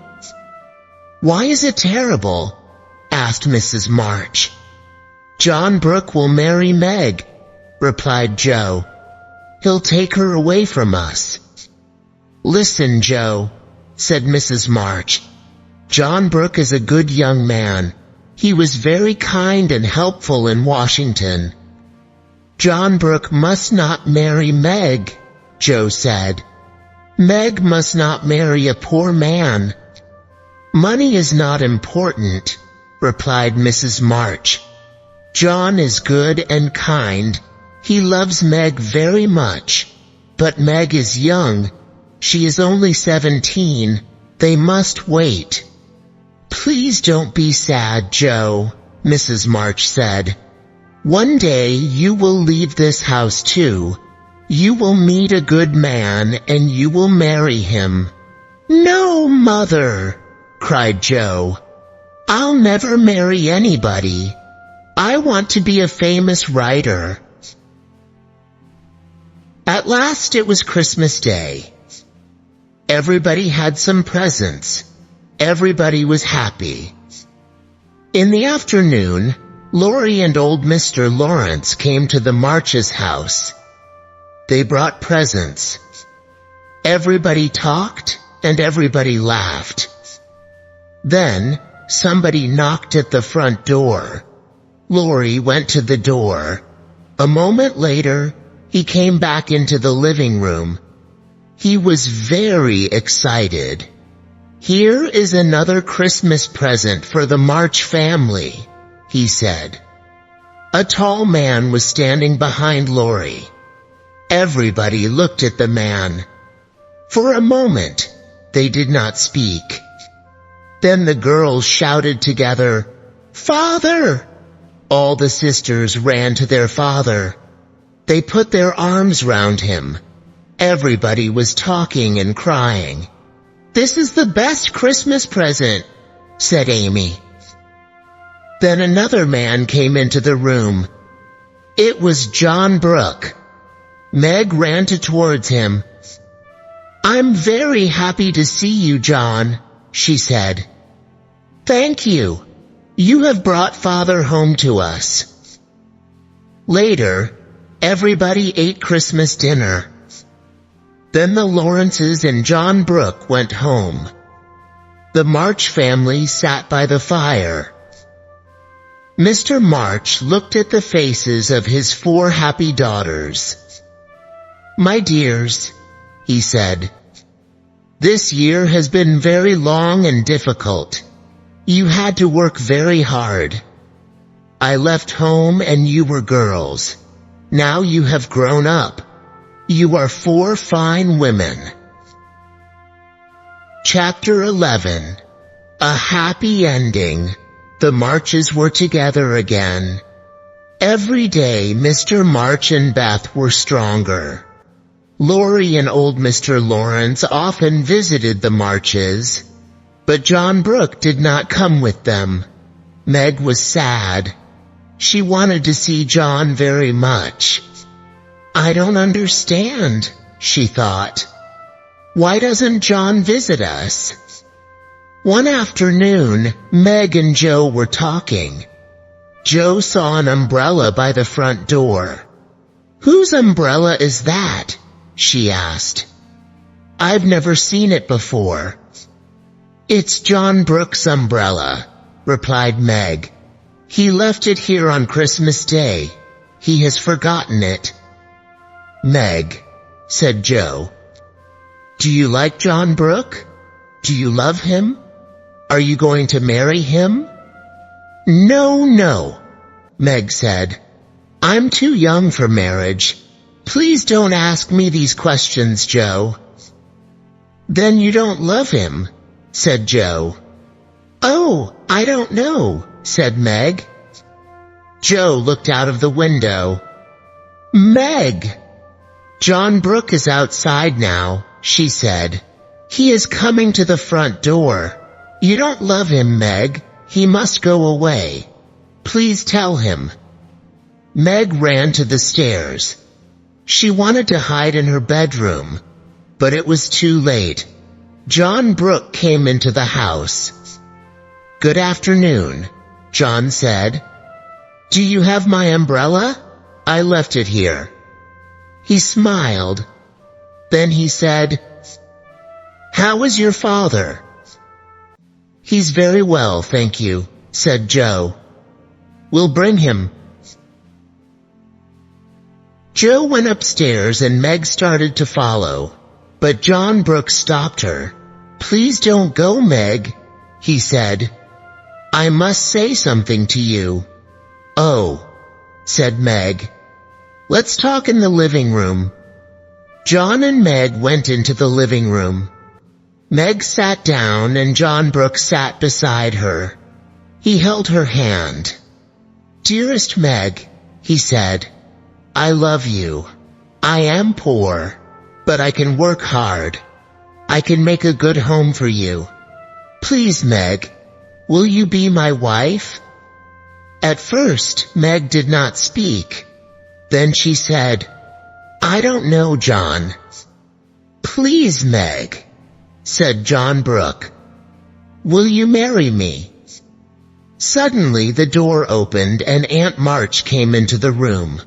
"Why is it terrible?" asked Mrs. March. "John Brooke will marry Meg," replied Jo. "He'll take her away from us." "Listen, Jo," said Mrs. March. "John Brooke is a good young man. He was very kind and helpful in Washington." "John Brooke must not marry Meg," Jo said. "Meg must not marry a poor man." "Money is not important," replied Mrs. March. "John is good and kind. He loves Meg very much. But Meg is young. She is only 17. They must wait." "Please don't be sad, Jo," Mrs. March said. "One day you will leave this house too. You will meet a good man and you will marry him." "No, Mother," cried Jo. "I'll never marry anybody. I want to be a famous writer." At last it was Christmas Day. Everybody had some presents. Everybody was happy. In the afternoon, Laurie and old Mr. Lawrence came to the Marches' house. They brought presents. Everybody talked and everybody laughed. Then, somebody knocked at the front door. Laurie went to the door. A moment later, he came back into the living room. He was very excited. "Here is another Christmas present for the March family," he said. A tall man was standing behind Laurie. Everybody looked at the man. For a moment, they did not speak. Then the girls shouted together, "Father!" All the sisters ran to their father. They put their arms round him. Everybody was talking and crying. "This is the best Christmas present," said Amy. Then another man came into the room. It was John Brooke. Meg ran towards him. "I'm very happy to see you, John," she said. "Thank you. You have brought Father home to us." Later, everybody ate Christmas dinner. Then the Lawrences and John Brooke went home. The March family sat by the fire. Mr. March looked at the faces of his 4 happy daughters. "My dears," he said, "this year has been very long and difficult. You had to work very hard. I left home and you were girls. Now you have grown up. You are 4 fine women." Chapter 11. A Happy Ending. The Marches were together again. Every day Mr. March and Beth were stronger. Laurie and old Mr. Lawrence often visited the Marches, but John Brooke did not come with them. Meg was sad. She wanted to see John very much. "I don't understand," she thought. "Why doesn't John visit us?" One afternoon, Meg and Jo were talking. Jo saw an umbrella by the front door. "Whose umbrella is that?" she asked. "I've never seen it before." "It's John Brooke's umbrella," replied Meg. "He left it here on Christmas Day. He has forgotten it." "Meg," said Jo, "do you like John Brooke? Do you love him? Are you going to marry him?" "No, no," Meg said. "I'm too young for marriage. Please don't ask me these questions, Jo." "Then you don't love him," said Jo. "Oh, I don't know," said Meg. Jo looked out of the window. Meg! John Brooke is outside now, she said. He is coming to the front door. You don't love him, Meg. He must go away. Please tell him. Meg ran to the stairs. She wanted to hide in her bedroom, but it was too late. John Brooke came into the house. "Good afternoon," John said. "Do you have my umbrella? I left it here." He smiled. Then he said, "How is your father?" "He's very well, thank you," said Joe. "We'll bring him." Joe went upstairs and Meg started to follow, but John Brooke stopped her. "Please don't go, Meg," he said. "I must say something to you." "Oh," said Meg. "Let's talk in the living room." John and Meg went into the living room. Meg sat down and John Brooke sat beside her. He held her hand. "Dearest Meg," he said, "I love you. I am poor, but I can work hard. I can make a good home for you. Please, Meg, will you be my wife?" At first, Meg did not speak. Then she said, "I don't know, John." "Please, Meg," said John Brooke. "Will you marry me?" Suddenly the door opened and Aunt March came into the room.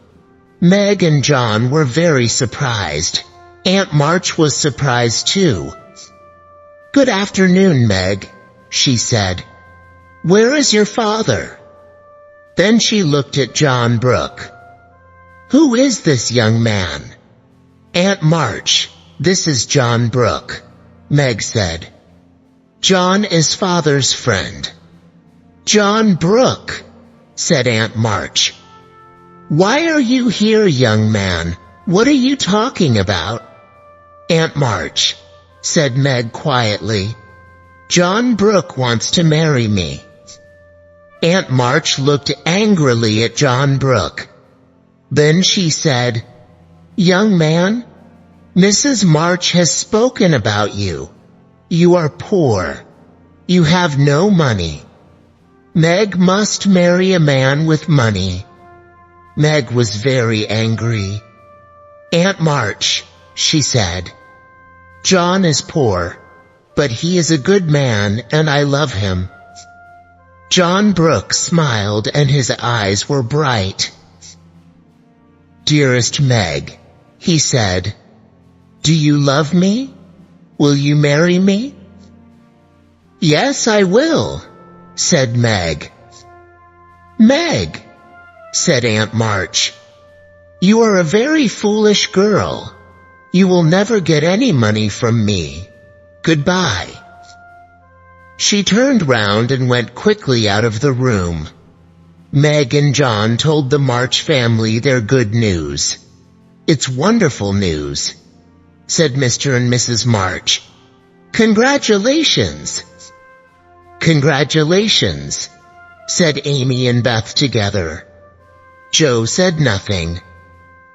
Meg and John were very surprised. Aunt March was surprised too. "Good afternoon, Meg," she said. "Where is your father?" Then she looked at John Brooke. "Who is this young man?" "Aunt March, this is John Brooke," Meg said. "John is father's friend." "John Brooke," said Aunt March. "Why are you here, young man? What are you talking about?" "Aunt March," said Meg quietly, "John Brooke wants to marry me." Aunt March looked angrily at John Brooke. Then she said, "Young man, Mrs. March has spoken about you. You are poor. You have no money. Meg must marry a man with money." Meg was very angry. "Aunt March," she said, "John is poor, but he is a good man and I love him." John Brooke smiled and his eyes were bright. "Dearest Meg," he said, "do you love me? Will you marry me?" "Yes, I will," said Meg. "Meg," said Aunt March, "you are a very foolish girl. You will never get any money from me. Goodbye." She turned round and went quickly out of the room. Meg and John told the March family their good news. "It's wonderful news," said Mr. and Mrs. March. "Congratulations!" "Congratulations," said Amy and Beth together. Joe said nothing.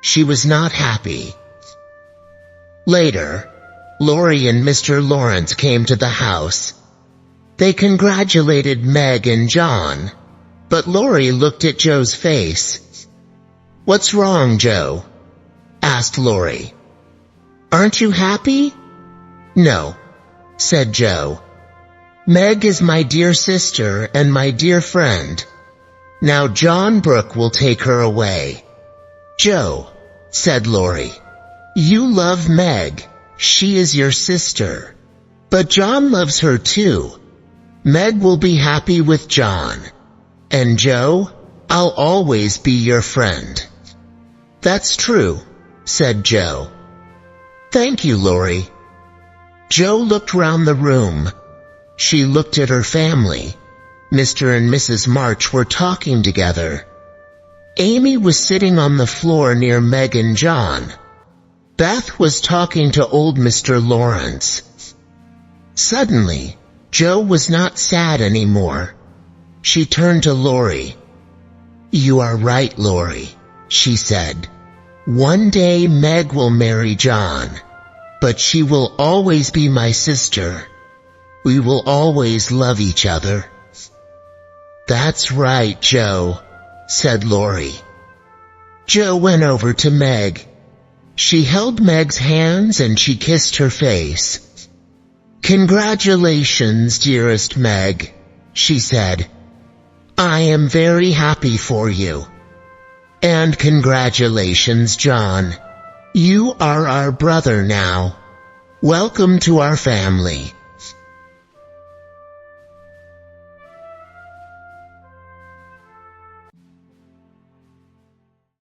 She was not happy. Later, Laurie and Mr. Lawrence came to the house. They congratulated Meg and John, but Laurie looked at Joe's face. "What's wrong, Joe?" asked Laurie. "Aren't you happy?" "No," said Joe. "Meg is my dear sister and my dear friend. Now John Brooke will take her away." "Joe," said Laurie, "you love Meg. She is your sister. But John loves her too. Meg will be happy with John. And Joe, I'll always be your friend." "That's true," said Joe. "Thank you, Laurie." Joe looked round the room. She looked at her family. Mr. and Mrs. March were talking together. Amy was sitting on the floor near Meg and John. Beth was talking to old Mr. Lawrence. Suddenly, Joe was not sad anymore. She turned to Laurie. "You are right, Laurie," she said. One day Meg will marry John, but she will always be my sister. We will always love each other." "That's right, Joe," said Lori. Joe went over to Meg. She held Meg's hands and she kissed her face. "Congratulations, dearest Meg," she said. "I am very happy for you. And congratulations, John. You are our brother now. Welcome to our family."